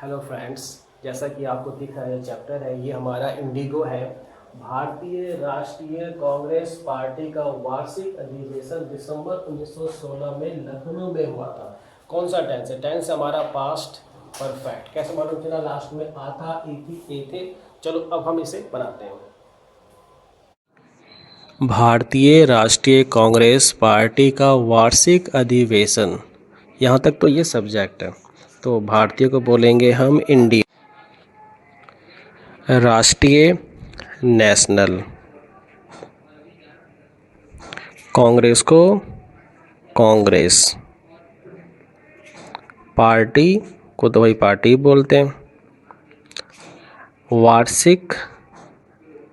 Hello friends, जैसा कि आपको दिख रहा है चैप्टर है, ये हमारा इंडिगो है। भारतीय राष्ट्रीय कांग्रेस पार्टी का वार्षिक अधिवेशन दिसंबर 1916 में लखनऊ में हुआ था। कौन सा टेंस है? टेंस हमारा पास्ट परफेक्ट। कैसे मालूम चला? लास्ट में आ था, ई थी, ए थे। चलो अब हम इसे बनाते हैं। भारतीय राष्ट्रीय कांग्रेस पार्टी का वार्षिक अधिवेशन। यहाँ तक तो ये सब्जेक्ट है, तो भारतीय को बोलेंगे हम इंडिया। राष्ट्रीय नेशनल, कांग्रेस को कांग्रेस, पार्टी को तो भाई पार्टी बोलते हैं। वार्षिक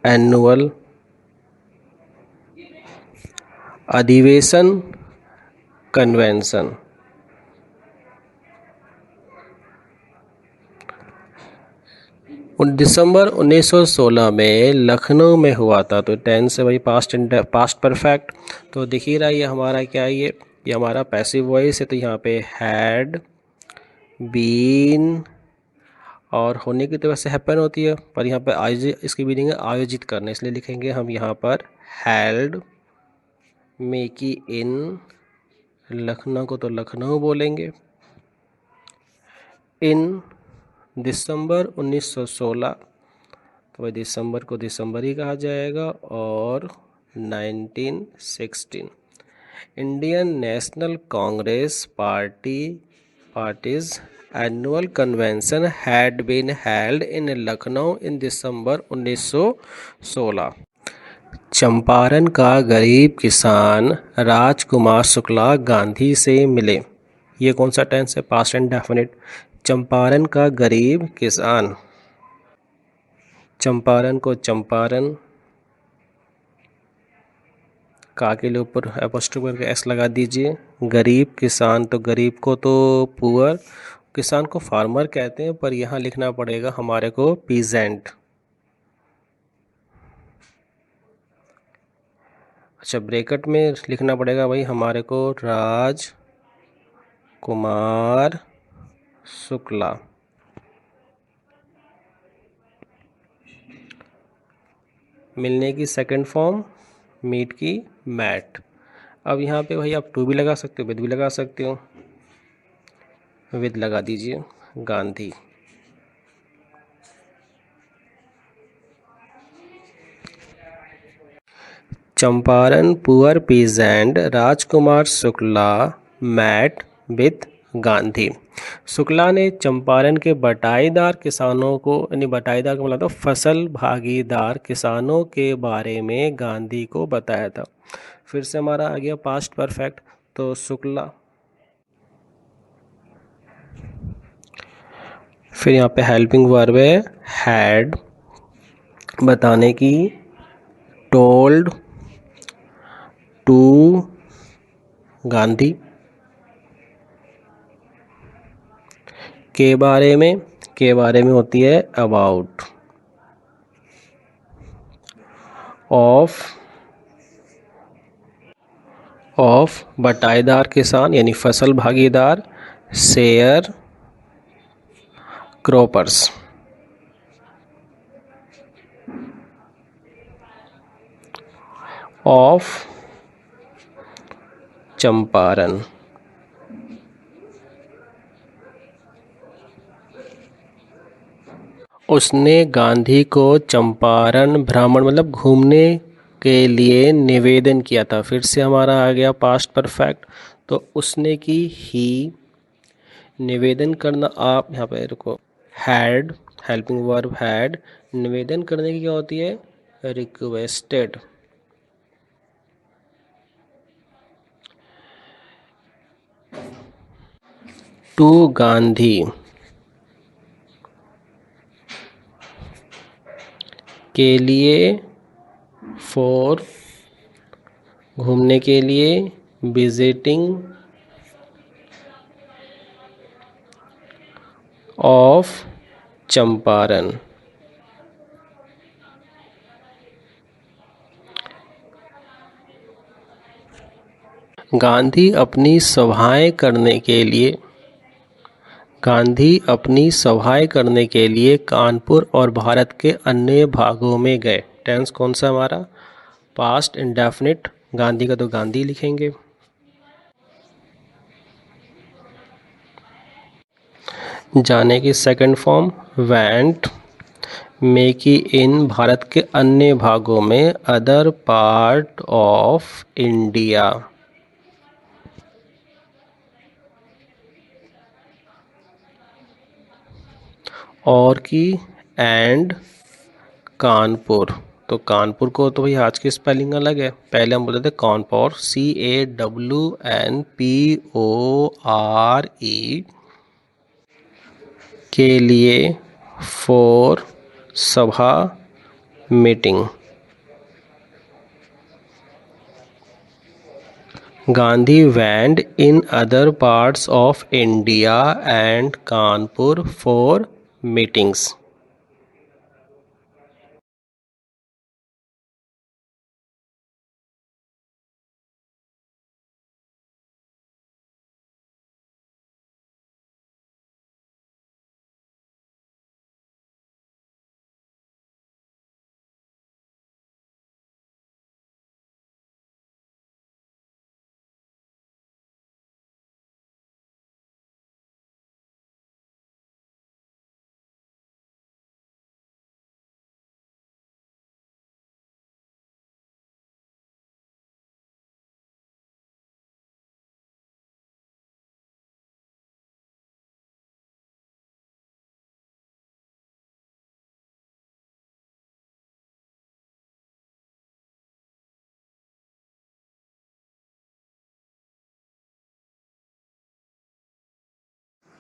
एनुअल, अधिवेशन कन्वेंशन। दिसंबर 1916 में लखनऊ में हुआ था, तो टेंस से भाई पास्ट परफेक्ट। तो दिख ही रहा है ये हमारा क्या है, ये हमारा पैसिव वॉइस है। तो यहाँ पे हैड बीन, और होने की तो वैसे हैपन होती है, पर यहाँ पे आयोजित, इसकी मीनिंग है आयोजित करने, इसलिए लिखेंगे हम यहाँ पर हेल्ड। मेकी इन, लखनऊ को तो लखनऊ बोलेंगे। इन दिसंबर 1916, तो भाई दिसंबर को दिसंबर ही कहा जाएगा। और 1916 Indian National Congress party's annual convention had been held in Lucknow in December 1916। Champaran का गरीब किसान राजकुमार शुक्ला गांधी से मिले। ये कौन सा टेंस है? Past and definite. चंपारण का गरीब किसान, चंपारण को चंपारण, का के लिए ऊपर एपोस्ट्रोफ करके एस लगा दीजिए। गरीब किसान, तो गरीब को तो पुअर, किसान को फार्मर कहते हैं, पर यहाँ लिखना पड़ेगा हमारे को पीजेंट। अच्छा, ब्रैकेट में लिखना पड़ेगा भाई हमारे को राज कुमार शुक्ला। मिलने की सेकंड फॉर्म, मीट की मैट। अब यहाँ पे भाई आप टू भी लगा सकते हो, विद भी लगा सकते हो। विद लगा दीजिए Gandhi. Champaran poor peasant Rajkumar Shukla met with Gandhi. Shukla ने चंपारण के बटाईदार किसानों को, यानी बटाईदार का मतलब फसल भागीदार किसानों के बारे में गांधी को बताया था। फिर से हमारा आ गया पास्ट परफेक्ट, तो शुक्ला। फिर यहाँ पे हेल्पिंग वर्ब है हैड, बताने की, टोल्ड टू गांधी, के बारे में होती है अबाउट, ऑफ बटाईदार किसान यानी फसल भागीदार, शेयर क्रॉपर्स। ऑफ चंपारण, उसने गांधी को चंपारण भ्रमण मतलब घूमने के लिए निवेदन किया था। फिर से हमारा आ गया पास्ट परफेक्ट, तो उसने की ही, निवेदन करना, आप यहाँ पे रुको, हैड, हेल्पिंग वर्ब हैड, निवेदन करने की क्या होती है? रिक्वेस्टेड। टू गांधी, के लिए, फॉर घूमने के लिए, विजिटिंग, ऑफ चंपारण। गांधी अपनी सभाएं करने के लिए गांधी अपनी सभाएं करने के लिए कानपुर और भारत के अन्य भागों में गए। टेंस कौन सा हमारा? Past indefinite. गांधी का तो गांधी लिखेंगे। जाने की सेकंड फॉर्म वेंट। में की इन भारत के अन्य भागों में, अदर पार्ट ऑफ इंडिया। और की एंड कानपुर। तो कानपुर को तो भाई आज की स्पेलिंग अलग है। पहले हम बोलते थे कानपुर, CAWNPORE के लिए, फॉर सभा meeting. Gandhi went in other parts of India and Kanpur for meetings.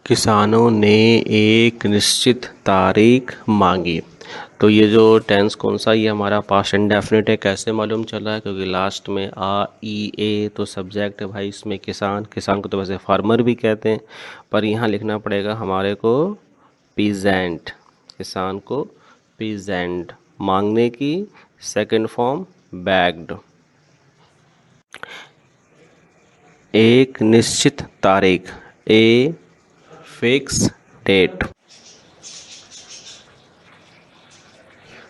किसानों ने एक निश्चित तारीख मांगी। तो ये जो टेंस कौन सा, ये हमारा पास्ट इंडेफिनिट है। कैसे मालूम चला है? क्योंकि लास्ट में आ ई ए तो सब्जेक्ट है भाई, इसमें किसान। किसान को तो वैसे फार्मर भी कहते हैं, पर यहाँ लिखना पड़ेगा हमारे को पीजेंट। किसान को पीजेंट। मांगने की सेकंड फॉर्म बैग्ड। एक निश्चित तारीख, ए फिक्स डेट।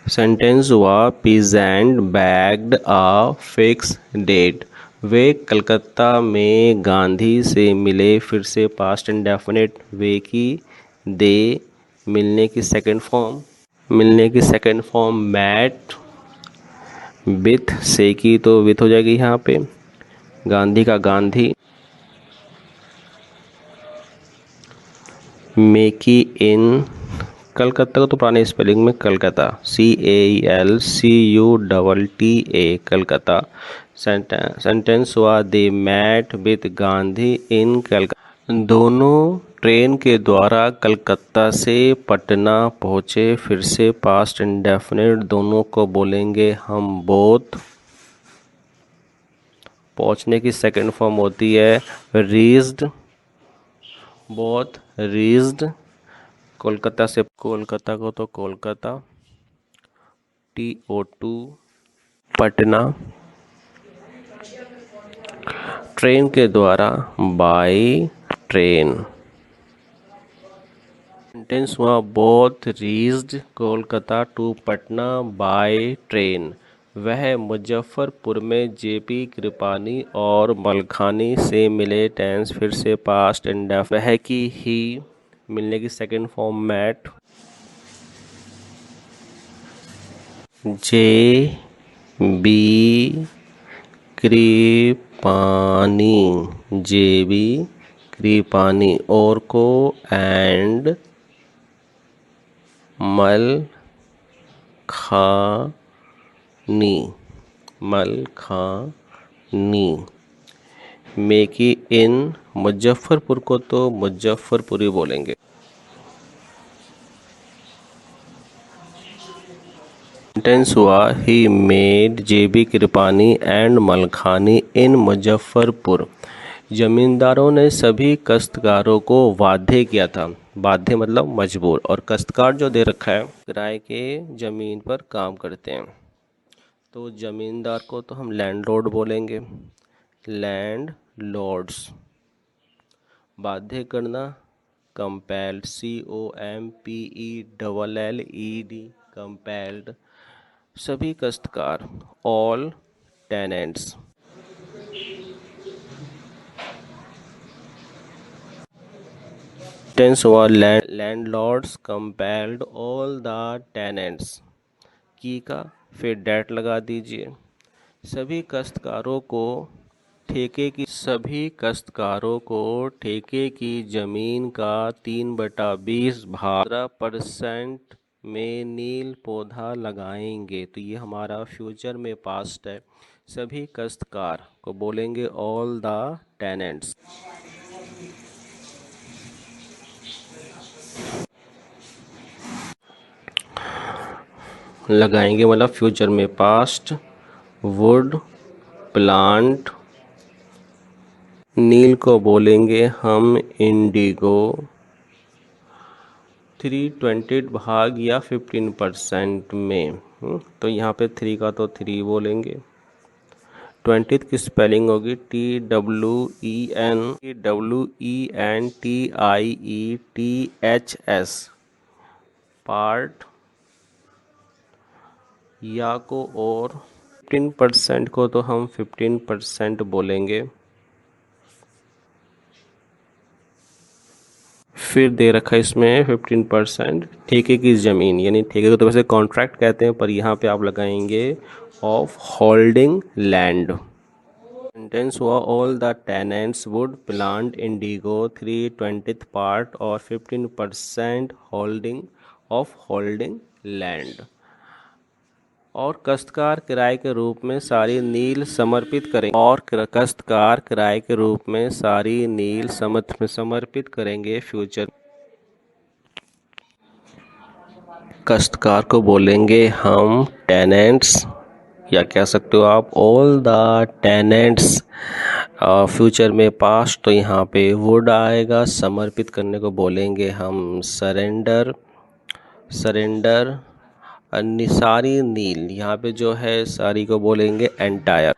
सेंटेंस हुआ peasant begged a fix date. वे कलकत्ता में गांधी से मिले। फिर से पास्ट इंडेफिनिट। वे की दे। मिलने की सेकंड फॉर्म मैट। विथ से की तो विथ हो जाएगी यहाँ पे। गांधी का गांधी। मेकी इन। कलकत्ता को तो पुराने स्पेलिंग में कलकत्ता, CALCUTTA कलकत्ता। सेंटेंस हुआ दे मैट विद गांधी इन कलकत्ता। दोनों ट्रेन के द्वारा कलकत्ता से पटना पहुँचे। फिर से पास्ट इंडेफिनिट। दोनों को बोलेंगे हम बोथ। पहुँचने की सेकंड फॉर्म होती है रीच्ड। Both reached. कोलकाता से कोलकाता को तो कोलकाता, TO2। पटना। ट्रेन के द्वारा बाय ट्रेन। सेंटेंस हुआ both reached Kolkata to Patna by train. वह मुजफ्फरपुर में JP कृपानी और मलखानी से मिले। टेंस फिर से पास्ट इंडेफिनिट। वह की ही। मिलने की second form met. JB Kripalani, JB Kripalani. और को एंड मलखानी। मेकी इन मुजफ्फरपुर को तो मुजफ्फरपुरी बोलेंगे। सेंटेंस हुआ he made JB Kripani and Malkhani इन मुजफ्फरपुर। जमींदारों ने सभी काश्तकारों को बाध्य किया था। बाध्य मतलब मजबूर, और काश्तकार जो दे रखा है किराए के ज़मीन पर काम करते हैं, तो ज़मींदार को तो हम लैंडलॉर्ड बोलेंगे। Landlords. बाध्य करना compelled, COMPELLED, compelled, सभी काश्तकार, all tenants। टेंस हुआ landlords compelled all the tenants की का, फिर डेट लगा दीजिए। सभी काश्तकारों की ज़मीन का 3/20 भाग 15% में नील पौधा लगाएंगे। तो ये हमारा फ्यूचर में पास्ट है। सभी काश्तकार को बोलेंगे ऑल द टेनेंट्स। लगाएंगे मतलब फ्यूचर में पास्ट वुड प्लांट। नील को बोलेंगे हम इंडिगो 3/20 भाग या 15% में। तो यहाँ पे 3 का तो 3 बोलेंगे। 20 की स्पेलिंग होगी TWENTIETHS पार्ट या को, और 15% को तो हम 15% बोलेंगे। फिर दे रखा है इसमें 15% ठेके की ज़मीन, यानी ठेके को तो वैसे कॉन्ट्रैक्ट कहते हैं, पर यहाँ पे आप लगाएंगे ऑफ होल्डिंग लैंड। सेंटेंस हुआ all the tenants would plant Indigo 3/20 part और 15% होल्डिंग ऑफ होल्डिंग लैंड। और काश्तकार किराए के रूप में सारी नील समर्पित करेंगे फ्यूचर। काश्तकार को बोलेंगे हम टेनेंट्स, या कह सकते हो आप ऑल द टेनेंट्स। फ्यूचर में पास्ट तो यहाँ पे वुड आएगा, समर्पित करने को बोलेंगे हम सरेंडर। सारी नील, यहाँ पे जो है सारी को बोलेंगे एंटायर।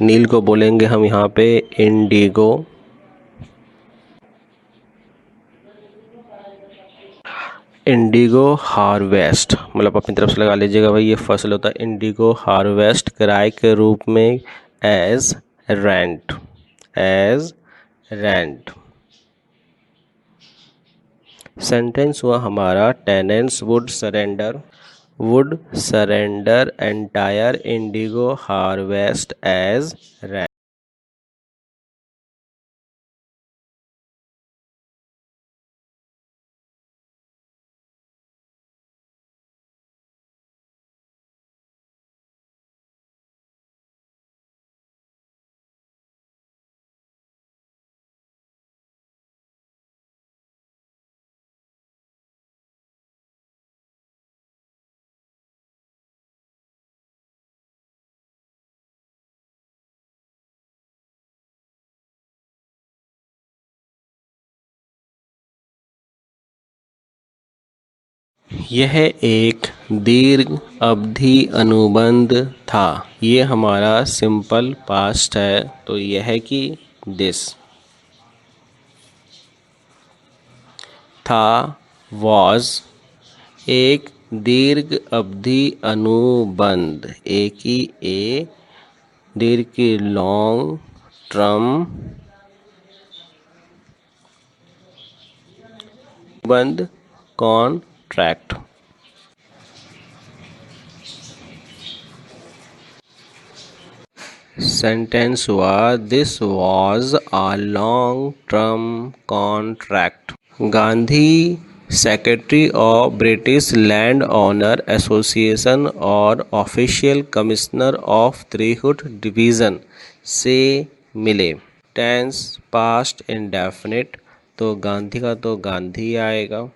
नील को बोलेंगे हम यहाँ पे इंडिगो। इंडिगो हार्वेस्ट, मतलब अपनी तरफ से लगा लीजिएगा भाई, ये फसल होता है इंडिगो हार्वेस्ट किराए के रूप में एज रेंट। सेंटेंस हुआ हमारा tenants would surrender entire indigo harvest as rent. यह एक दीर्घ अवधि अनुबंध था। ये हमारा सिंपल पास्ट है, तो यह कि दिस था वॉज एक दीर्घ अवधि अनुबंध, एक ही ए दीर्घ की लॉन्ग टर्म अनुबंध कॉन्ट्रैक्ट। सेंटेंस हुआ this was a long term contract. Gandhi secretary of British land owner association और official commissioner of Tirhut division से मिले। टेंस पास्ट इंडेफिनिट, तो गांधी का तो गांधी आएगा।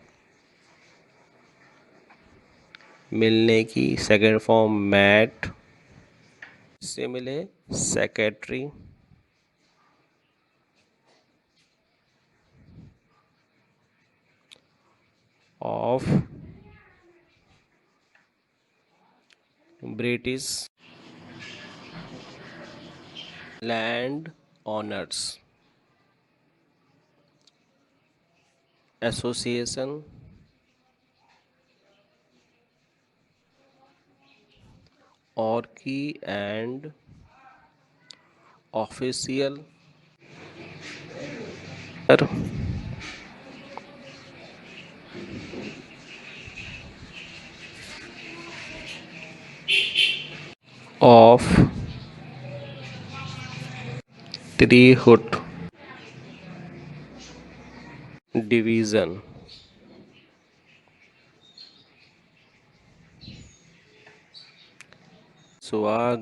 मिलने की सेकंड फॉर्म मैट, से मिले secretary. Of British land owners association ऑर्की and official of Tirhut division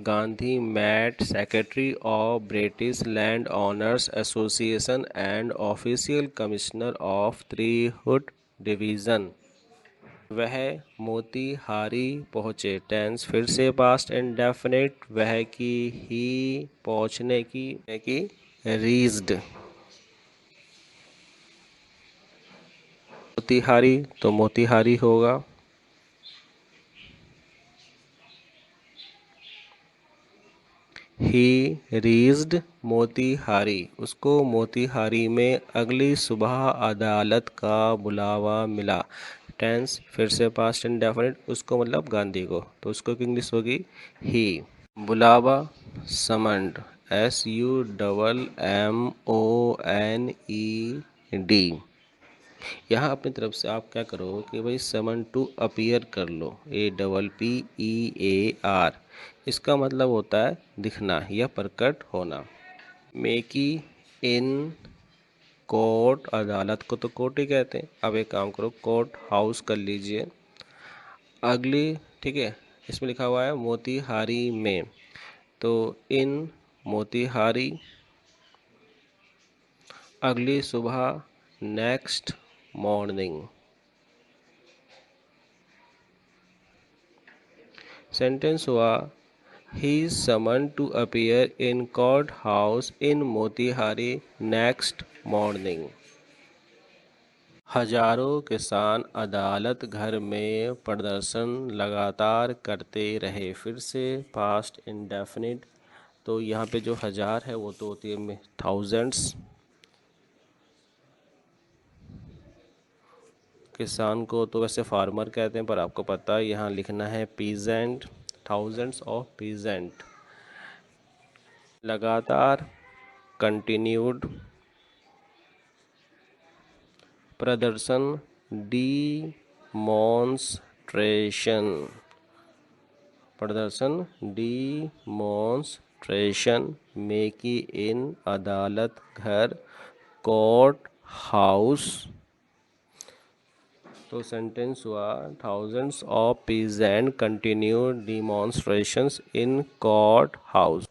Gandhi met Secretary of British Land Owners Association and Official Commissioner of Tirhut division. वह मोतीहारी पहुँचे। टेंस फिर से पास्ट इंडेफिनिट। वह की ही पहुँचने की रीच्ड। मोतीहारी तो मोतीहारी होगा। ही रीच्ड मोतीहारी। उसको मोतीहारी में अगली सुबह अदालत का बुलावा मिला। टेंस फिर से पास्ट इंडेफिनिट। उसको मतलब गांधी को, तो उसको इंग्लिश होगी ही। बुलावा समन्ड SUMMONED। यहाँ अपनी तरफ से आप क्या करो कि भाई समन टू अपीयर कर लो, APPEAR। इसका मतलब होता है दिखना या प्रकट होना। मेकी इन कोर्ट, अदालत को तो कोर्ट ही कहते हैं। अब एक काम करो, कोर्ट हाउस कर लीजिए। अगली, ठीक है, इसमें लिखा हुआ है मोतीहारी में, तो इन मोतीहारी। अगली सुबह नेक्स्ट मॉर्निंग। सेंटेंस हुआ he summon to appear in court house in Motihari next morning. हजारों किसान अदालत घर में प्रदर्शन लगातार करते रहे। फिर से पास्ट इंडेफिनिट। तो यहाँ पे जो हजार है वो तो होती है थाउजेंड्स। किसान को तो वैसे फार्मर कहते हैं, पर आपको पता है यहाँ लिखना है पीजेंट। Thousands of peasant. लगातार कंटिन्यूड। प्रदर्शन डीमॉन्स्ट्रेशन। प्रदर्शन डीमॉन्स्ट्रेशन। मेकी इन अदालत घर कोर्ट हाउस। तो सेंटेंस हुआ thousands of peasant continue demonstrations in court house.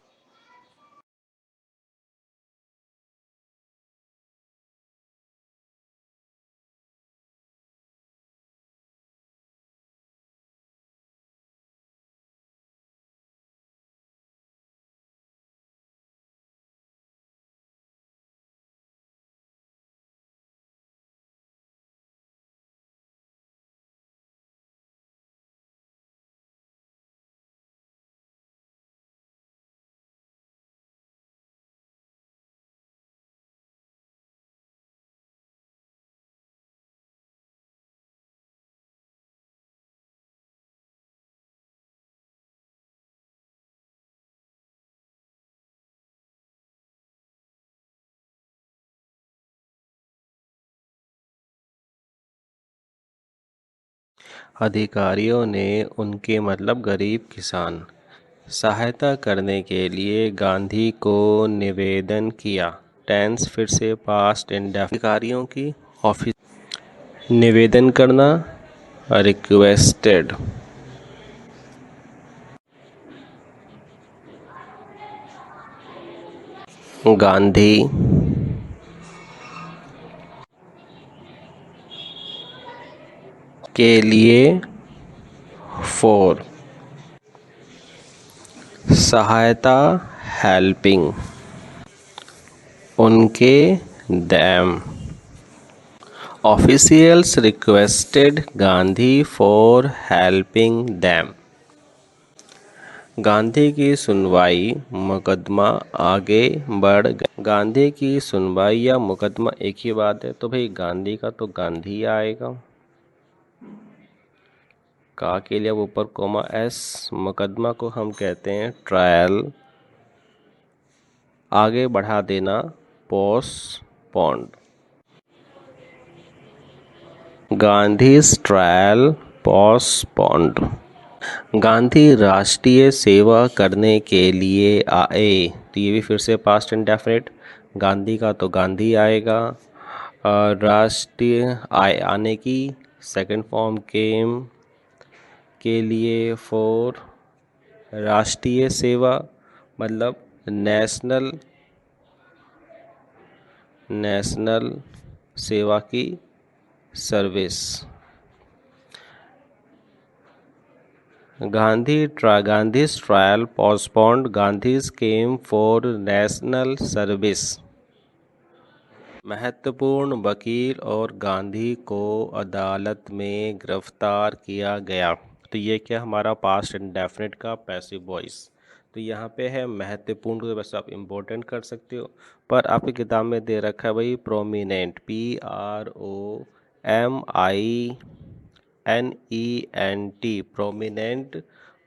अधिकारियों ने उनके मतलब गरीब किसान सहायता करने के लिए गांधी को निवेदन किया। टेंस फिर से पास्ट इंडेफिनिट। अधिकारियों की ऑफिस निवेदन करना रिक्वेस्टेड। गांधी के लिए फॉर सहायता हेल्पिंग। उनके them। Officials requested Gandhi for helping them। Gandhi की सुनवाई मुकदमा आगे बढ़ गया। गांधी की सुनवाई या मुकदमा एक ही बात है, तो भाई गांधी का तो गांधी आएगा। का के लिए ऊपर कोमा एस, मुकदमा को हम कहते हैं ट्रायल, आगे बढ़ा देना postponed. Gandhi's trial postponed. Gandhi राष्ट्रीय सेवा करने के लिए आए, तो ये भी फिर से पास्ट इंडेफिनिट। गांधी का तो गांधी आएगा। राष्ट्रीय आने की सेकंड फॉर्म केम, के लिए फॉर, राष्ट्रीय सेवा मतलब नेशनल सेवा की service. Gandhi's trial postponed, Gandhi's came for national service. महत्वपूर्ण वकील और गांधी को अदालत में गिरफ्तार किया गया, तो ये क्या हमारा पास्ट इंडेफिनिट का पैसिव वॉइस। तो यहाँ पे है महत्वपूर्ण, तो बस आप इम्पोर्टेंट कर सकते हो, पर आपकी किताब में दे रखा है भाई प्रोमिनेंट, PROMINENT, प्रोमिनेंट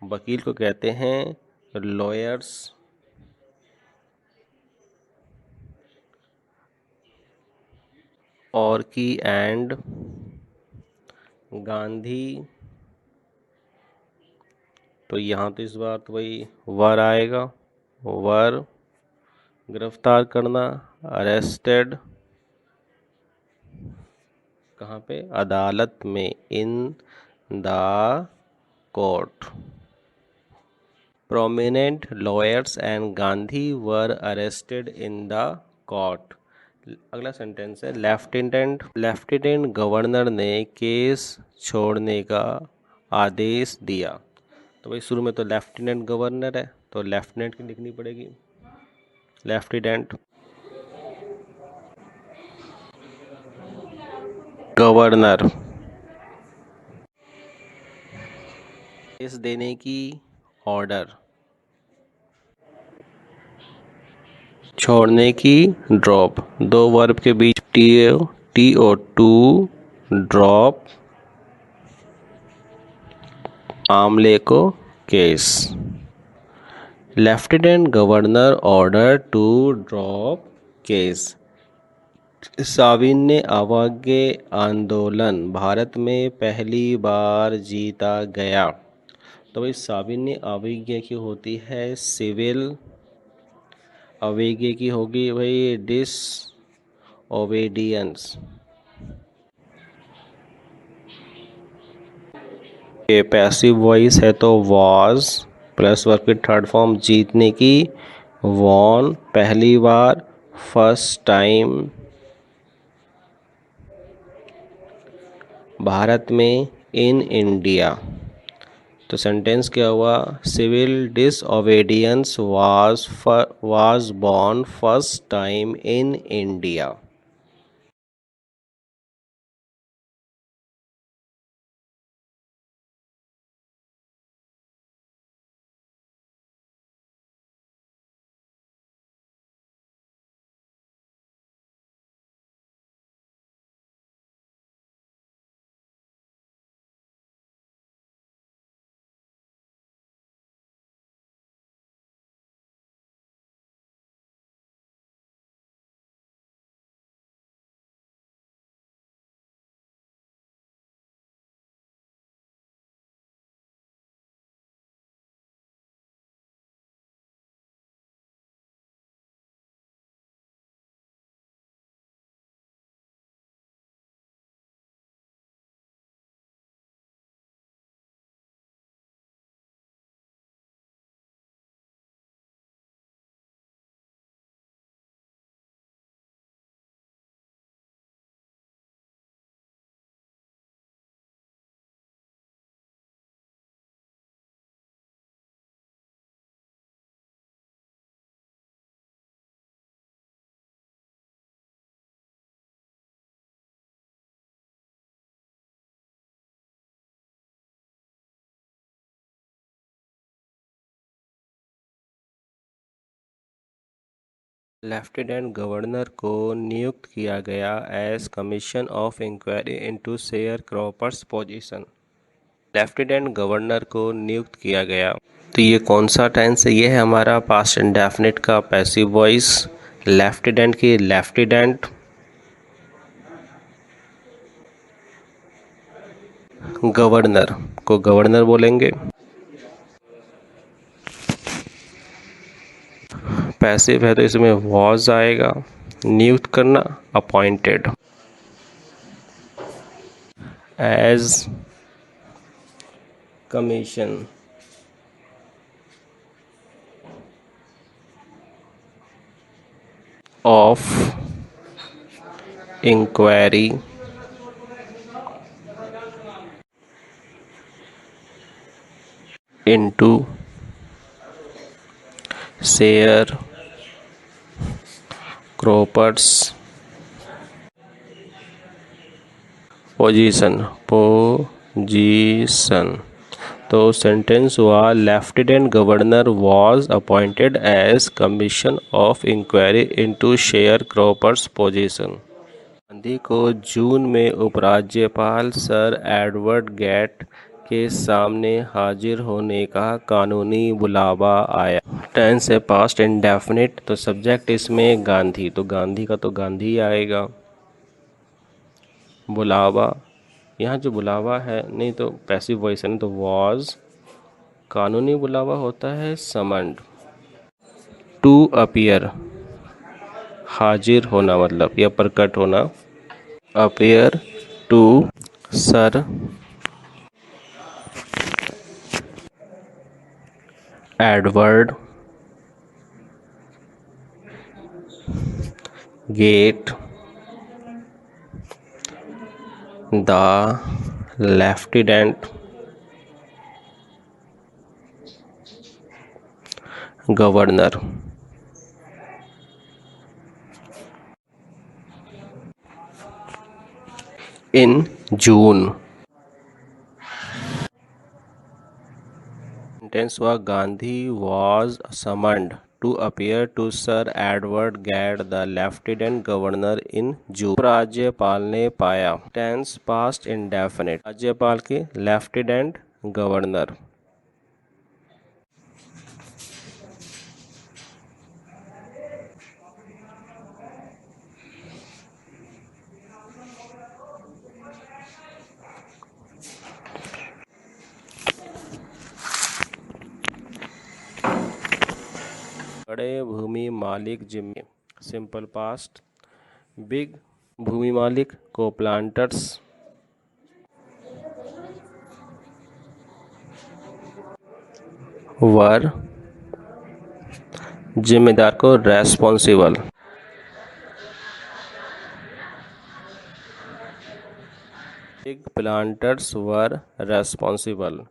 वकील को कहते हैं लॉयर्स। और की एंड गांधी, तो यहाँ तो इस बार तो भाई वर आएगा, वर गिरफ्तार करना, अरेस्टेड कहाँ पे, अदालत में, in the court. Prominent lawyers and Gandhi were arrested in the court. अगला सेंटेंस है लेफ्टिनेंट गवर्नर ने केस छोड़ने का आदेश दिया, तो भाई शुरू में तो लेफ्टिनेंट गवर्नर है, तो लेफ्टिनेंट की लिखनी पड़ेगी, लेफ्टिनेंट गवर्नर। केस देने की ऑर्डर, छोड़ने की ड्रॉप, दो वर्ब के बीच TO2 ड्रॉप, मामले को case. Lieutenant governor order to drop case. साविन ने अवज्ञा आंदोलन भारत में पहली बार जीता गया, तो भाई साविन ने अवज्ञा की होती है सिविल, अवज्ञा की होगी भाई डिस ओबीडियंस। ये पैसिव वॉइस है तो वॉज प्लस वर्ब की थर्ड फॉर्म जीतने की, वॉन पहली बार, फर्स्ट टाइम भारत में, इन इंडिया। तो सेंटेंस क्या हुआ, civil disobedience was born first time in India. Lieutenant governor को नियुक्त किया गया as commission of inquiry into sharecroppers position. Lieutenant governor को नियुक्त किया गया, तो ये कौन सा टेंस है? ये है हमारा पास्ट इंडेफिनिट का पैसिव वॉइस। लेफ्टिनेंट की लेफ्टिनेंट, गवर्नर को गवर्नर बोलेंगे। पैसिव है तो इसमें वॉज आएगा। नियुक्त करना appointed. As commission of inquiry into sharecroppers position. तो सेंटेंस हुआ lieutenant governor was appointed as commission of inquiry into sharecroppers position. Gandhi को जून में उपराज्यपाल सर एडवर्ड गेट के सामने हाजिर होने का कानूनी बुलावा आया। टेंस है पास्ट इंडेफिनिट, तो सब्जेक्ट इसमें गांधी, तो गांधी का तो गांधी आएगा। बुलावा, यहाँ जो बुलावा है, नहीं तो पैसिव वॉइस है ना, तो वॉज। कानूनी बुलावा होता है समन्ड। टू अपीयर, हाजिर होना मतलब या प्रकट होना। Appear to sir Edward Gait the lieutenant governor in June. Sentence हुआ Gandhi was summoned to appear to sir Edward Gait the lieutenant governor in June. राज्यपाल ने पाया। टेंस पास्ट इंडेफिनिट, राज्यपाल के लेफ्टिनेंट गवर्नर। बड़े भूमि मालिक जिम्मे, सिंपल पास्ट। बिग भूमि मालिक को प्लांटर्स वर, जिम्मेदार को रेस्पॉन्सिबल। बिग प्लांटर्स वर रेस्पॉन्सिबल।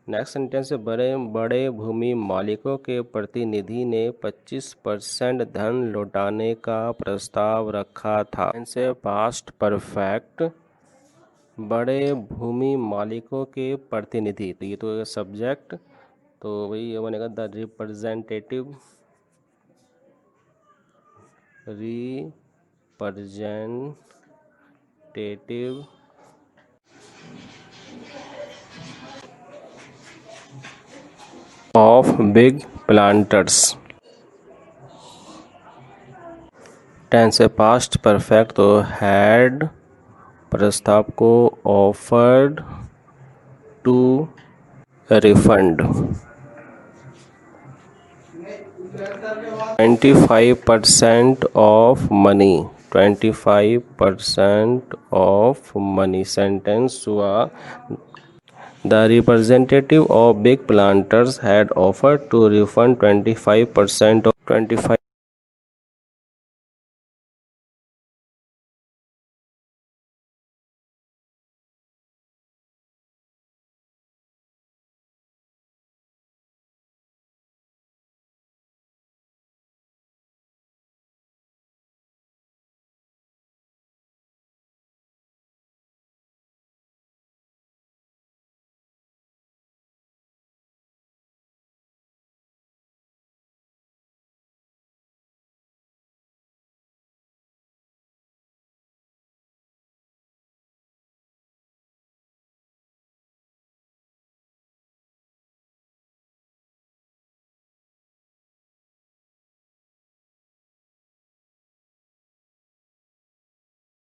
नेक्स्ट सेंटेंस है बड़े बड़े भूमि मालिकों के प्रतिनिधि ने 25% धन लौटाने का प्रस्ताव रखा था। इनसे पास्ट परफेक्ट, बड़े भूमि मालिकों के प्रतिनिधि, तो ये तो सब्जेक्ट, तो वही ये बनेगा the representative of big planters. Tense है पास्ट परफेक्ट, तो हैड प्रस्ताव को offered to refund 25% of money, 25% of money. Sentence हुआ the representative of big planters had offered to refund 25% of 25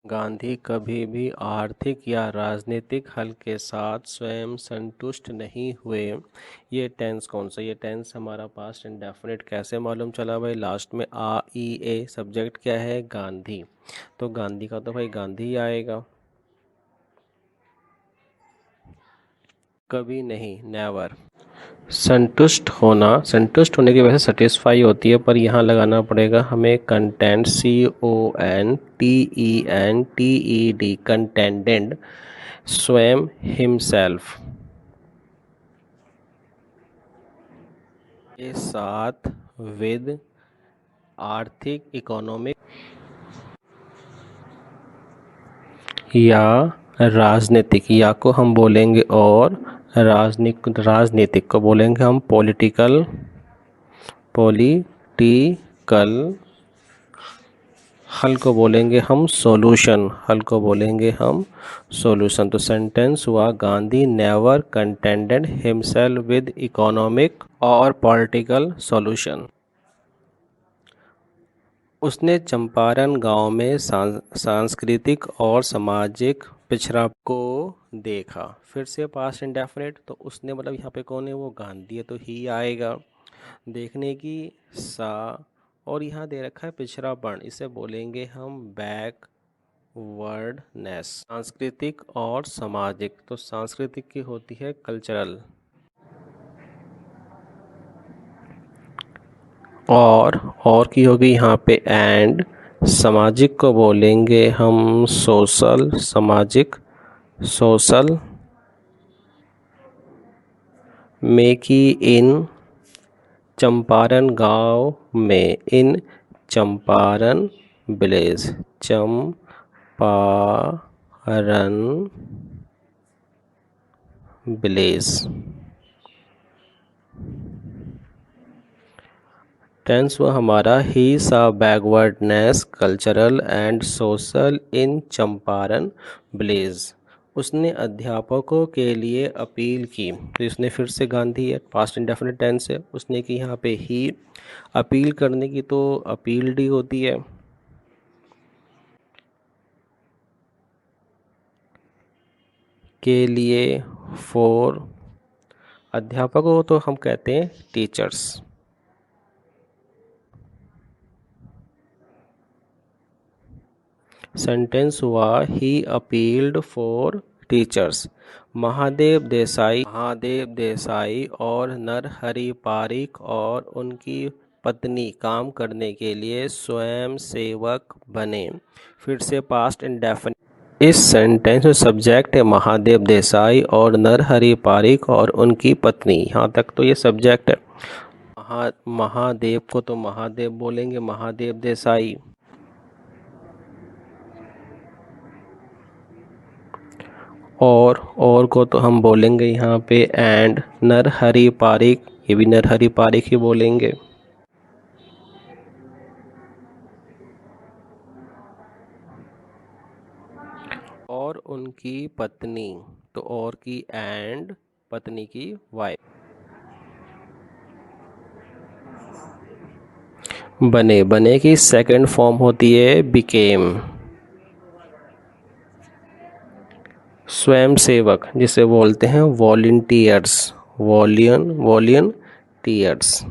Gandhi कभी भी आर्थिक या राजनीतिक हल के साथ स्वयं संतुष्ट नहीं हुए। ये टेंस कौन सा? ये टेंस हमारा पास्ट इंडेफिनिट। कैसे मालूम चला भाई? लास्ट में आ ई ए, सब्जेक्ट क्या है? गांधी। तो गांधी का तो भाई गांधी ही आएगा। कभी नहीं, नेवर। संतुष्ट होना, संतुष्ट होने की वजह से सेटिस्फाई होती है, पर यहाँ लगाना पड़ेगा हमें कंटेंट, CONTENTED, कंटेंटेड, स्वयं, हिमसेल्फ के साथ, विद, आर्थिक, इकोनॉमिक, या राजनीतिक, या को हम बोलेंगे और राजनीतिक को बोलेंगे हम पॉलिटिकल, हल को बोलेंगे हम सॉल्यूशन, तो सेंटेंस हुआ Gandhi never contented himself with economic और पॉलिटिकल सॉल्यूशन। उसने चंपारण गांव में सांस्कृतिक और सामाजिक पिछड़ा को देखा। फिर से पास्ट इंडेफिनिट, तो उसने मतलब यहाँ पे कौन है? वो गांधी है, तो ही आएगा। देखने की, सा, और यहाँ दे रखा है पिछड़ापन, इसे बोलेंगे हम बैकवर्डनेस। सांस्कृतिक और सामाजिक, तो सांस्कृतिक की होती है कल्चरल, और की होगी यहाँ पे एंड। सामाजिक को बोलेंगे हम सोशल, सोशल में की इन चंपारण गांव में, in Champaran village, Champaran village. Tense हुआ हमारा ही सा backwardness cultural and social in Champaran village. उसने अध्यापकों के लिए अपील की, तो इसने फिर से गांधी है, पास्ट इंडेफिनिट टेंस है। उसने की यहाँ पे ही, अपील करने की तो अपील्ड ही होती है। के लिए, फॉर, अध्यापकों को तो हम कहते हैं टीचर्स। सेंटेंस हुआ he appealed for teachers. Mahadev Desai और नरहरि पारिक और उनकी पत्नी काम करने के लिए स्वयं सेवक बने। फिर से पास्ट इंडेफिनिट। इस सेंटेंस में सब्जेक्ट है महादेव देसाई और नरहरि पारिक और उनकी पत्नी, यहाँ तक तो ये सब्जेक्ट है। महादेव को तो महादेव बोलेंगे, महादेव देसाई। और को तो हम बोलेंगे यहाँ पे एंड। नरहरि पारिक, ये भी नरहरि पारिक ही बोलेंगे। और उनकी पत्नी, तो और की एंड, पत्नी की वाइफ। बने की सेकंड फॉर्म होती है बिकेम। स्वयं सेवक जिसे बोलते हैं वॉलंटियर्स, वॉलंटियर्स।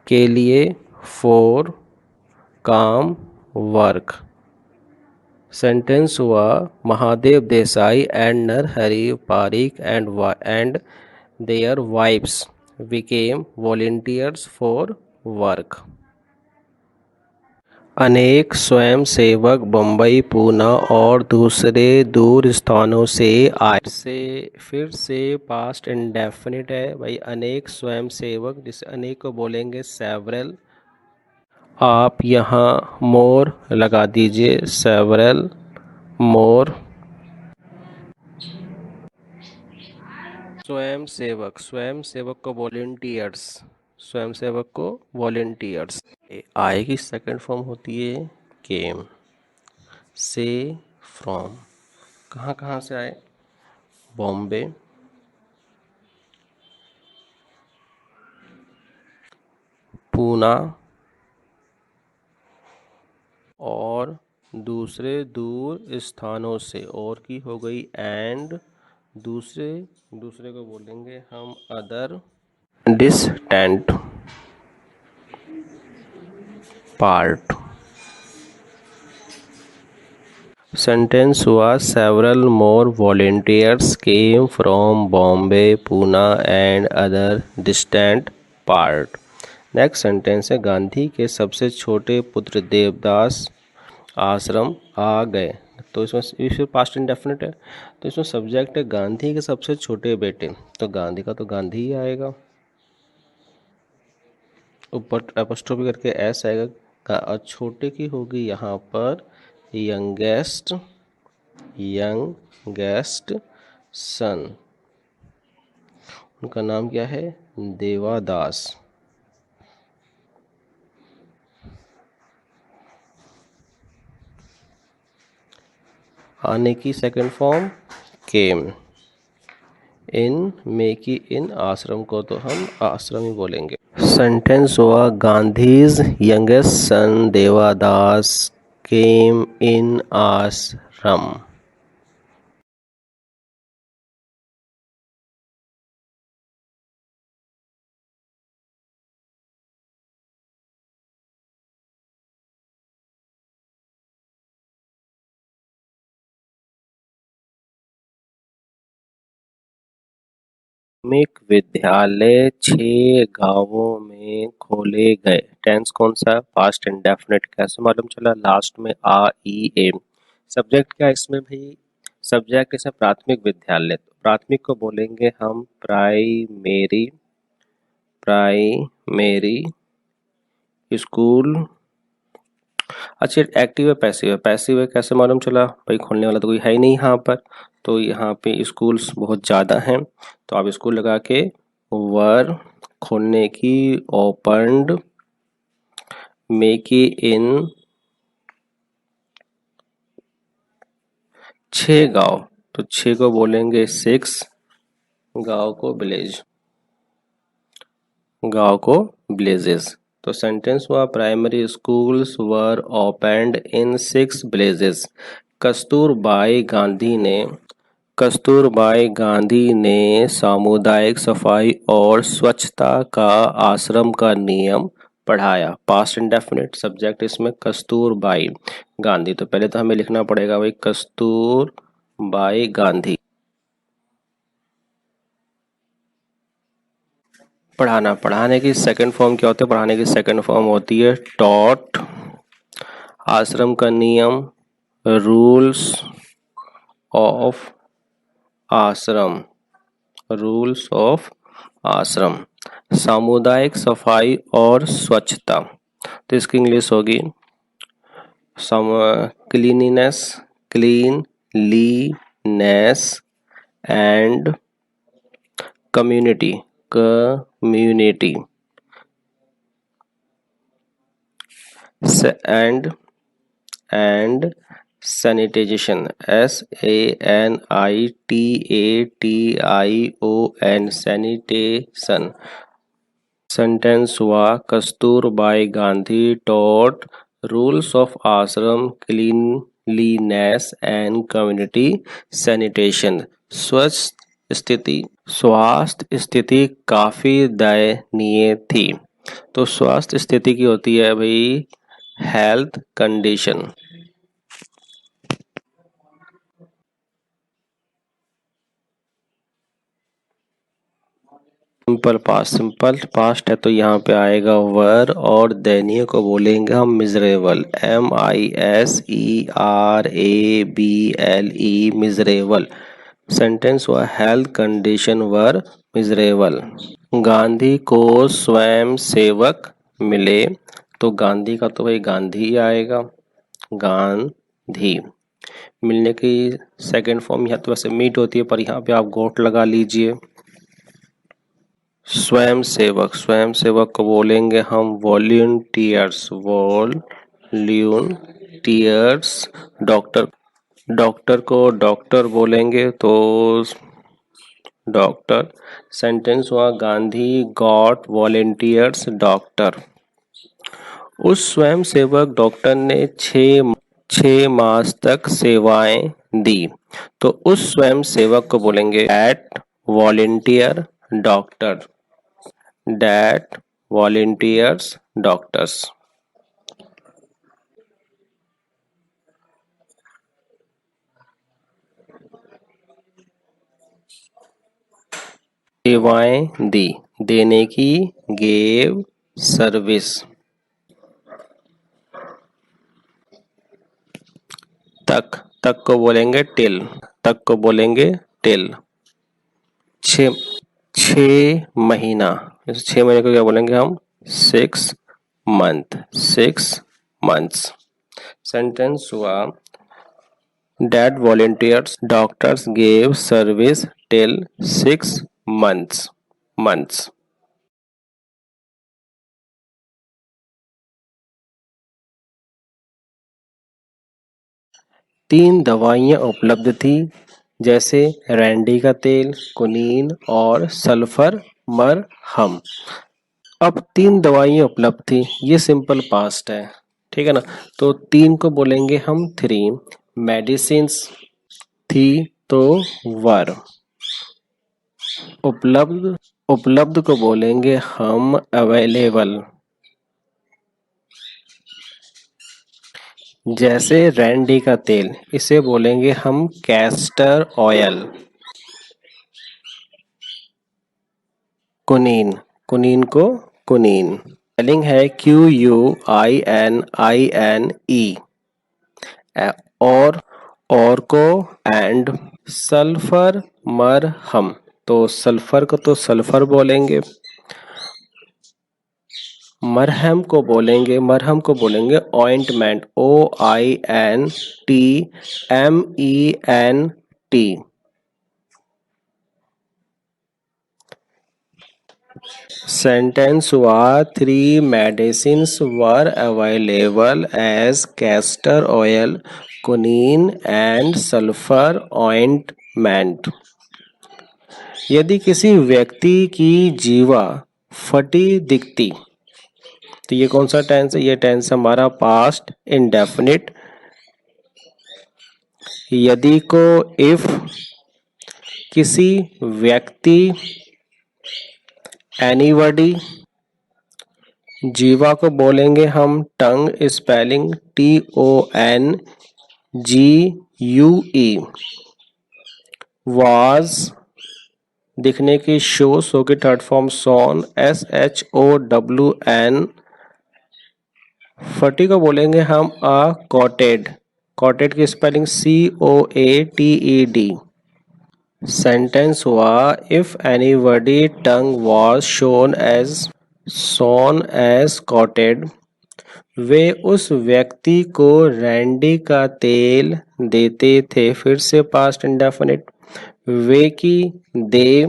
के लिए, फॉर, काम, वर्क। सेंटेंस हुआ Mahadev Desai and Narhari Parikh and their wifes became volunteers for work. अनेक स्वयंसेवक बम्बई, पूना और दूसरे दूर स्थानों से आए। फिर से पास्ट इंडेफिनिट है भाई। अनेक स्वयंसेवक, जिसे अनेक को बोलेंगे सेवरल। आप यहाँ मोर लगा दीजिए, सेवरल, मोर। स्वयंसेवक को वॉलंटियर्स, आय की सेकंड फॉर्म होती है केम। से, फ्रॉम, कहाँ कहाँ से आए? बॉम्बे, पूना, और दूसरे दूर स्थानों से, और की हो गई एंड, दूसरे को बोलेंगे हम अदर डिस्टेंट पार्ट। सेंटेंस हुआ several more volunteers came from Bombay, Poona and other distant part. Next sentence है गांधी के सबसे छोटे पुत्र देवदास आश्रम आ गए। तो इसमें पास्ट इंडेफिनिट है, तो इसमें सब्जेक्ट है गांधी के सबसे छोटे बेटे, तो गांधी का तो गांधी ही आएगा, ऊपर एपोस्ट्रोफी करके एस आएगा, और छोटे की होगी यहाँ पर यंगेस्ट सन। उनका नाम क्या है? देवादास। आने की सेकंड फॉर्म केम। इन में की इन, आश्रम को तो हम आश्रम ही बोलेंगे। सेंटेंस हुआ गांधीज यंगेस्ट सन देवादास केम इन आश्रम। प्राथमिक विद्यालय 6 गांवों में खोले गए। टेंस कौन सा? Past indefinite. कैसे मालूम चला? लास्ट में आ ई एम। सब्जेक्ट क्या इसमें भाई? सब्जेक्ट इसमें प्राथमिक विद्यालय, तो प्राथमिक को बोलेंगे हम प्राइमेरी स्कूल। अच्छा, एक्टिव है पैसिव है? पैसिव है कैसे मालूम चला भाई? खोलने वाला तो कोई है ही नहीं यहाँ पर, तो यहाँ पे स्कूल्स बहुत ज़्यादा हैं, तो आप स्कूल लगा के वर खोलने की, ओपनड, मेक इन 6 गांव, तो 6 को बोलेंगे 6, गांव को विलेजेस। तो सेंटेंस हुआ प्राइमरी स्कूल्स वर ओपनड इन 6 विलेजेस। कस्तूरबाई गांधी ने सामुदायिक सफाई और स्वच्छता का आश्रम का नियम पढ़ाया। Past indefinite. सब्जेक्ट इसमें कस्तूरबाई गांधी, तो पहले तो हमें लिखना पड़ेगा भाई कस्तूरबाई गांधी। पढ़ाने की सेकंड फॉर्म क्या होती है? पढ़ाने की सेकंड फॉर्म होती है टॉट। आश्रम का नियम रूल्स ऑफ आश्रम। सामुदायिक सफाई और स्वच्छता, तो इसकी इंग्लिश होगी cleanliness and community and sanitization SANITATION sanitation. Sentence हुआ Kasturbai Gandhi taught rules of ashram cleanliness and community sanitation. स्वास्थ्य स्थिति काफ़ी दयनीय थी, तो स्वास्थ्य स्थिति की होती है भाई हेल्थ कंडीशन। सिंपल पास्ट है, तो यहाँ पे आएगा वर, और दयनीय को बोलेंगे हम मिजरेबल, MISERABLE मिजरेबल। सेंटेंस हुआ हेल्थ कंडीशन वर मिजरेबल। गांधी को स्वयं सेवक मिले, तो गांधी का तो भाई गांधी ही आएगा, गांधी। मिलने की सेकंड फॉर्म यहाँ तो वैसे मीट होती है, पर यहाँ पे आप गोट लगा लीजिए। स्वयंसेवक को बोलेंगे हम वॉलंटियर्स। डॉक्टर को डॉक्टर बोलेंगे, तो डॉक्टर। सेंटेंस हुआ गांधी गॉट वॉलंटियर्स डॉक्टर। उस स्वयंसेवक डॉक्टर ने 6 मास तक सेवाएं दी। तो उस स्वयंसेवक को बोलेंगे that volunteer doctor, that volunteers doctors. सेवाएं दी, देने की, गेव सर्विस। तक को बोलेंगे टिल, तक को बोलेंगे टिल। 6 महीना, 6 महीने को क्या बोलेंगे हम? 6 मंथ, 6 मंथ्स। सेंटेंस हुआ that volunteers doctors gave service till 6 months. 3 दवाइयाँ उपलब्ध थी, जैसे रैंडी का तेल, कुनीन और सल्फर मरहम। अब 3 दवाइयाँ उपलब्ध थी, ये सिंपल पास्ट है, ठीक है ना। तो 3 को बोलेंगे हम 3, मेडिसिन्स थी तो वर, उपलब्ध को बोलेंगे हम अवेलेबल, जैसे रैंडी का तेल इसे बोलेंगे हम कैस्टर ऑयल। कुनीन को कुनीन, स्पेलिंग है QUININE। और को एंड, सल्फर मरहम, तो सल्फर को तो सल्फर बोलेंगे, मरहम को बोलेंगे ऑइंटमेंट, OINTMENT। सेंटेंस हुआ 3 medicines were available as castor oil, quinine and sulphur ointment. यदि किसी व्यक्ति की जीवा फटी दिखती, तो ये कौन सा टेंस है? ये टेंस हमारा पास्ट इंडेफिनिट। यदि को इफ, किसी व्यक्ति, एनीबॉडी, जीवा को बोलेंगे हम टंग, स्पेलिंग TONGUE। वाज, दिखने की, शो की थर्ड फॉर्म सॉन, SHOWN। फटी को बोलेंगे हम कॉटेड की स्पेलिंग COATED। सेंटेंस हुआ if anybody tongue was shown as coated, वे उस व्यक्ति को रैंडी का तेल देते थे। फिर से पास्ट इंडेफिनिट, वे की दे,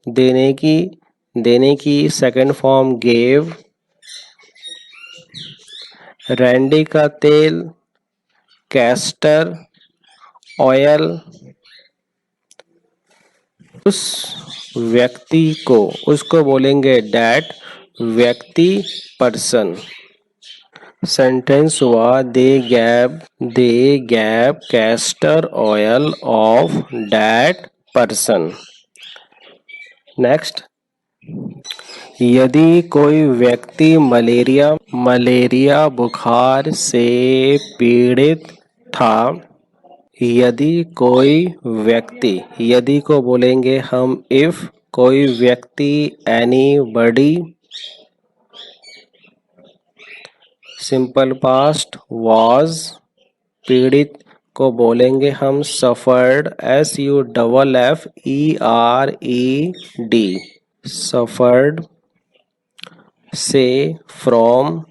देने की सेकंड फॉर्म गेव, रैंडी का तेल कैस्टर ऑयल, उस व्यक्ति को, उसको बोलेंगे दैट व्यक्ति, पर्सन। सेंटेंस हुआ दे गैब castor oil of that person. Next, यदि कोई व्यक्ति मलेरिया बुखार से पीड़ित था, यदि कोई व्यक्ति, यदि को बोलेंगे हम इफ, कोई व्यक्ति एनीबॉडी, सिंपल पास्ट वाज, पीड़ित को बोलेंगे हम सफर्ड, SUFFERED, सफर्ड, से from,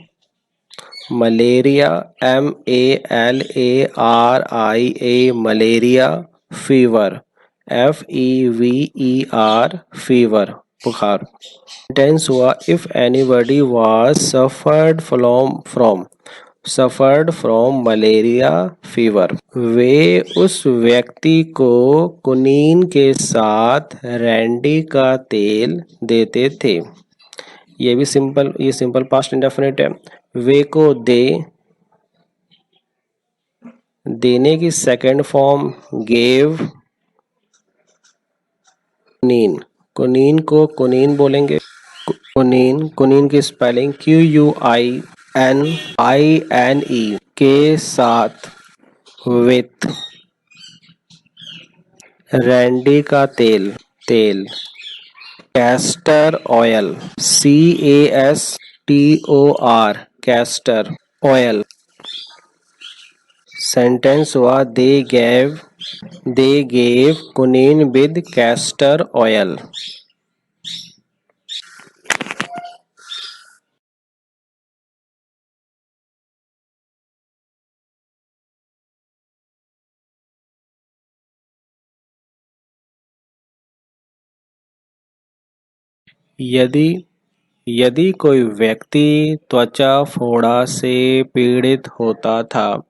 malaria MALARIA, malaria, fever FEVER, fever, बुखार। सेंटेंस हुआ if anybody was suffered from malaria fever, वे उस व्यक्ति को कुनीन के साथ रैंडी का तेल देते थे। ये भी सिंपल, ये सिंपल पास्ट इंडेफिनिट है। वे को दे, देने की सेकंड फॉर्म गेव। कुनीन, कुनीन को कुनीन बोलेंगे। कुनीन, कुनीन की स्पेलिंग QUININE के साथ। विथ, रैंडी का तेल, तेल। Castor oil, CASTOR, castor oil. Sentence हुआ they gave quinine with castor oil. यदि यदि कोई व्यक्ति त्वचा फोड़ा से पीड़ित होता था।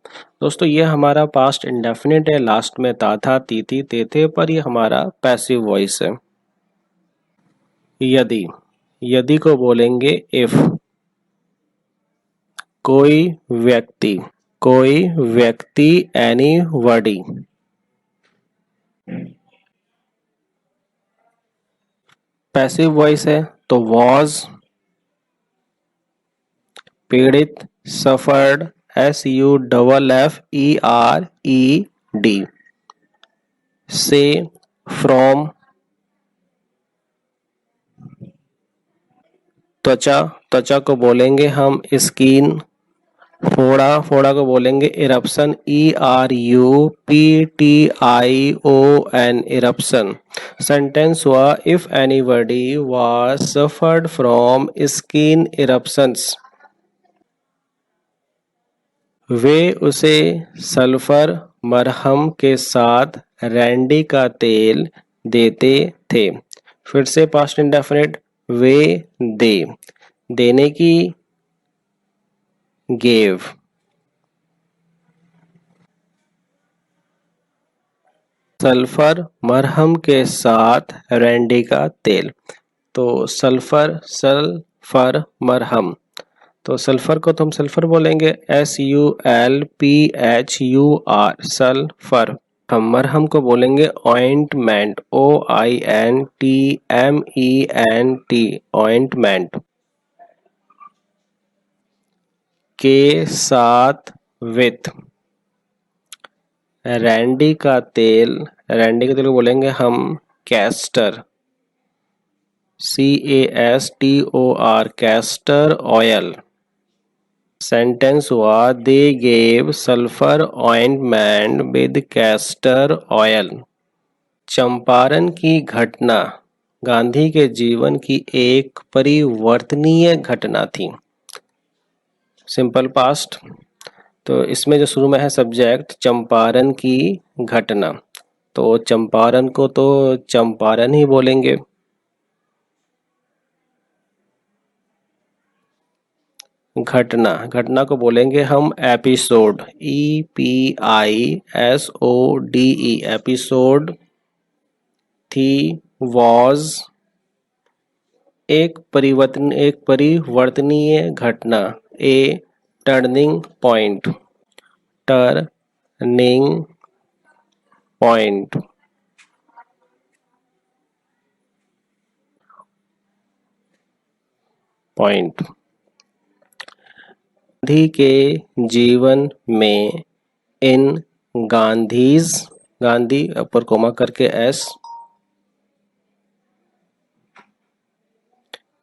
दोस्तों ये हमारा पास्ट इंडेफिनिट है, लास्ट में था थी थे पर ये हमारा पैसिव वॉइस है। यदि, यदि को बोलेंगे इफ। कोई व्यक्ति, कोई व्यक्ति एनीबॉडी। पैसिव वॉइस है तो वॉज। पीड़ित, सफर्ड, SUFFERED। से, फ्रॉम। त्वचा, त्वचा को बोलेंगे हम स्किन। फोड़ा, फोड़ा को बोलेंगे इरप्शन, ERUPTION, इरप्शन। सेंटेंस हुआ if anybody was suffered from skin eruptions. वे उसे सल्फर मरहम के साथ रैंडी का तेल देते थे। फिर से पास्ट इंडेफिनिट, वे दे, देने की गेव। सल्फर मरहम के साथ रैंडी का तेल। तो सल्फर, सल्फर मरहम, तो सल्फर को तो हम सल्फर बोलेंगे, SULPHUR, सल्फर। हम मरहम को बोलेंगे ऑइंटमेंट, OINTMENT, ऑइंटमेंट। के साथ, विथ। रैंडी का तेल, रैंडी का तेल को बोलेंगे हम castor, CASTOR, castor oil. Sentence हुआ they gave sulphur ointment with castor oil. Champaran की घटना गांधी के जीवन की एक परिवर्तनीय घटना थी। सिंपल पास्ट, तो इसमें जो शुरू में है सब्जेक्ट चंपारण की घटना, तो चंपारण को तो चंपारण ही बोलेंगे। घटना, घटना को बोलेंगे हम एपिसोड, EPISODE, एपिसोड। थी, वॉज, एक परिवर्तनीय घटना। A turning point, turning point. Point. Gandhi के जीवन में इन गांधीज, गांधी ऊपर कोमा करके S,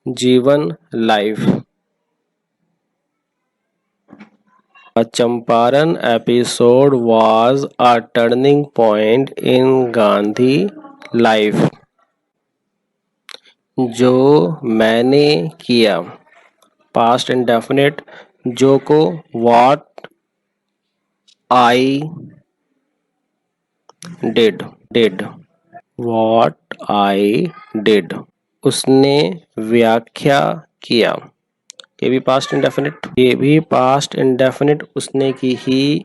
जीवन life. A Champaran episode was a turning point in Gandhi life. जो मैंने किया, पास्ट इंडेफिनिट। जो को what I did, what I did। उसने व्याख्या किया, ये भी पास्ट इंडेफिनिट, ये भी पास्ट इंडेफिनिट। उसने की ही,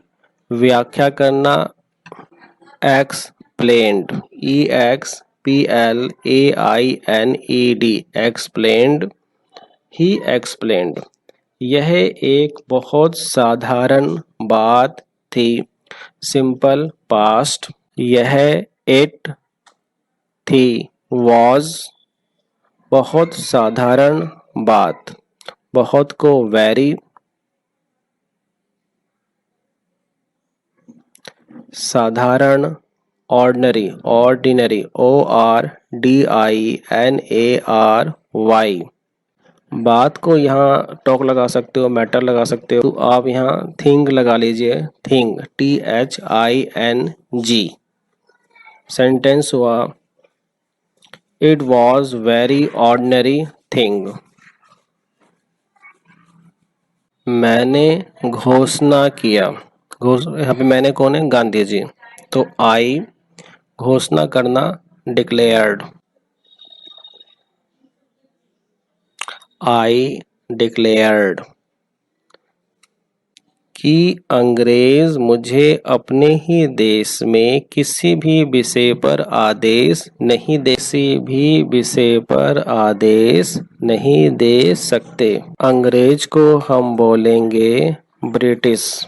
व्याख्या करना एक्सप्लेन्ड, EXPLAINED, एक्सप्लेन्ड ही एक्सप्लेन्ड, यह एक बहुत साधारण बात थी। सिंपल पास्ट, यह इट थी। वॉज, बहुत साधारण बात, बहुत को वेरी, साधारण, ऑर्डिनरी, ऑर्डिनरी, ORDINARY, बात को यहाँ टॉक लगा सकते हो, मैटर लगा सकते हो, तो आप यहाँ थिंग लगा लीजिए, थिंग, THING। सेंटेंस हुआ it was very ordinary thing. मैंने घोषणा किया, यहाँ पे मैंने कौन है, गांधी जी, तो आई, घोषणा करना, डिक्लेयर्ड, आई डिक्लेयर्ड, कि अंग्रेज मुझे अपने ही देश में किसी भी विषय पर आदेश नहीं दे सकते। अंग्रेज को हम बोलेंगे ब्रिटिश।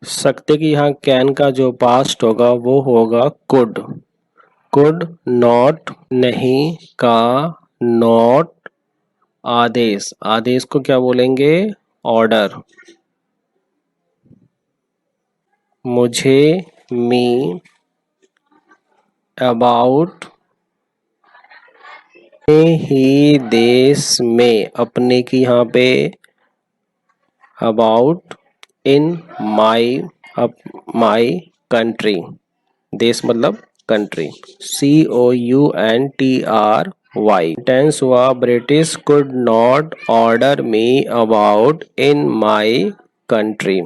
सकते की यहाँ कैन का जो पास्ट होगा वो होगा कुड। कुड नॉट, नहीं का नॉट, आदेश, आदेश को क्या बोलेंगे, ऑर्डर। मुझे, मी, अबाउट, अपने ही देश में, अपने की यहाँ पे about, in my, my country, देश मतलब कंट्री, COUNTRY। टेंस हुआ British could not order me about in my country.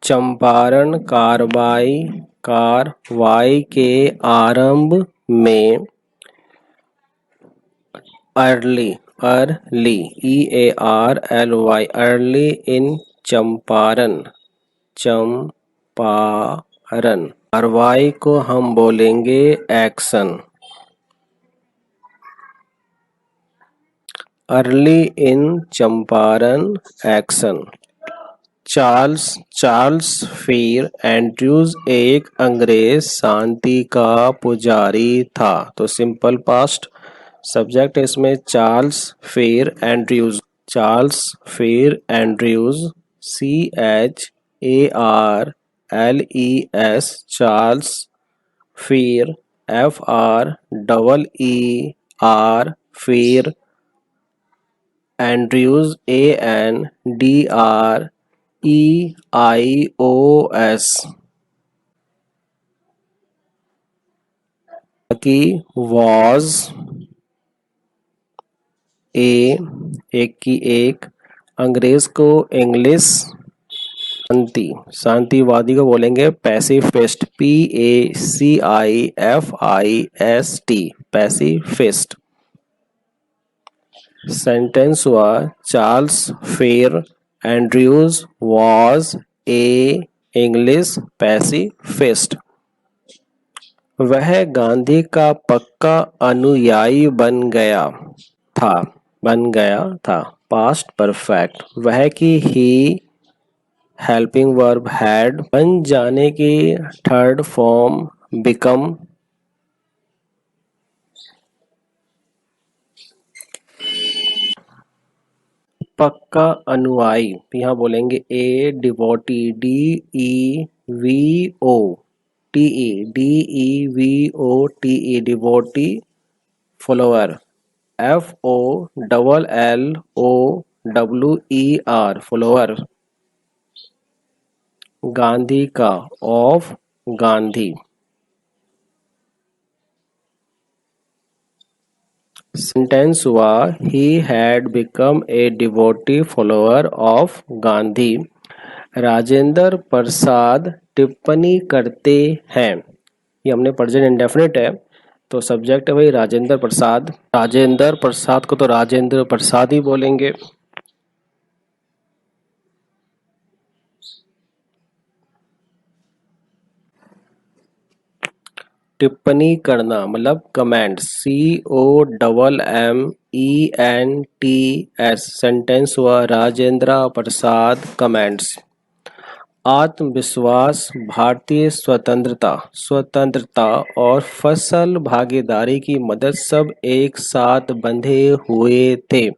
Champaran कार्रवाई के आरंभ में early, EARLY, early in Champaran, Champaran. कार्रवाई को हम बोलेंगे action. Early in Champaran action. Charles फिर एंड्रयूज एक अंग्रेज शांति का पुजारी था। तो सिंपल पास्ट, सब्जेक्ट है इसमें चार्ल्स फिर एंड्रयूज, चार्ल्स फिर एंड्रयूज, CHARLES, चार्ल्स फिर, FREER, फिर, एंड्रयूज, ANDREIOS, की वॉज, एक की एक, अंग्रेज को इंग्लिश, शांतिवादी को बोलेंगे पैसिफिस्ट, PACIFIST, पैसिफिस्ट। सेंटेंस हुआ चार्ल्स फिर Andrews was a English pacifist. वह गांधी का पक्का अनुयायी बन गया था। पास्ट परफेक्ट, वह की ही हेल्पिंग वर्ब हैड, बन जाने की थर्ड फॉर्म बिकम, पक्का अनुयायी यहाँ बोलेंगे a devotee, DEVOTE, devotee. Follower, FOLLOWER, follower. Gandhi का, ऑफ गांधी। सेंटेंस हुआ he had become a devotee follower of Gandhi. Rajendra Prasad टिप्पणी करते हैं, ये हमने प्रेजेंट इंडेफिनिट है, तो सब्जेक्ट है भाई राजेंद्र प्रसाद। राजेंद्र प्रसाद को तो राजेंद्र प्रसाद ही बोलेंगे। टिप्पणी करना मतलब कमेंट, COMMENTS। सेंटेंस हुआ राजेंद्र प्रसाद कमेंट्स। आत्मविश्वास, भारतीय स्वतंत्रता और फसल भागीदारी की मदद सब एक साथ बंधे हुए थे।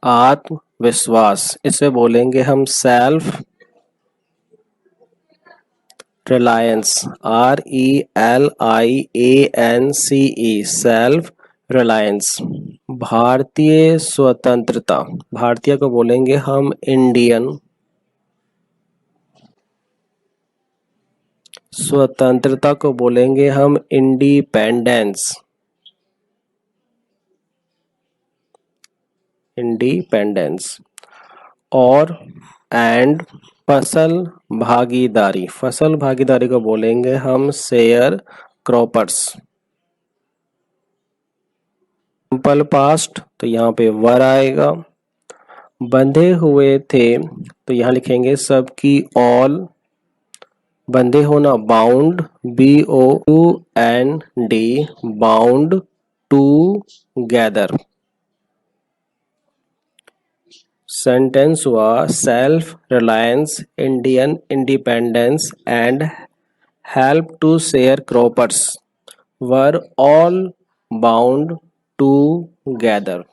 आत्मविश्वास, इसे बोलेंगे हम self reliance, RELIANCE, self reliance. भारतीय स्वतंत्रता, भारतीय को बोलेंगे हम इंडियन। स्वतंत्रता को बोलेंगे हम इंडिपेंडेंस। इंडिपेंडेंस। और एंड फसल भागीदारी, फसल भागीदारी को बोलेंगे हम शेयर क्रॉपर्स। सिंपल पास्ट तो यहाँ पे वर आएगा। बंधे हुए थे तो यहाँ लिखेंगे सबकी ऑल। बंधे होना bound, BOUND, bound together. Sentence हुआ self reliance, Indian independence and help to share croppers were all bound together.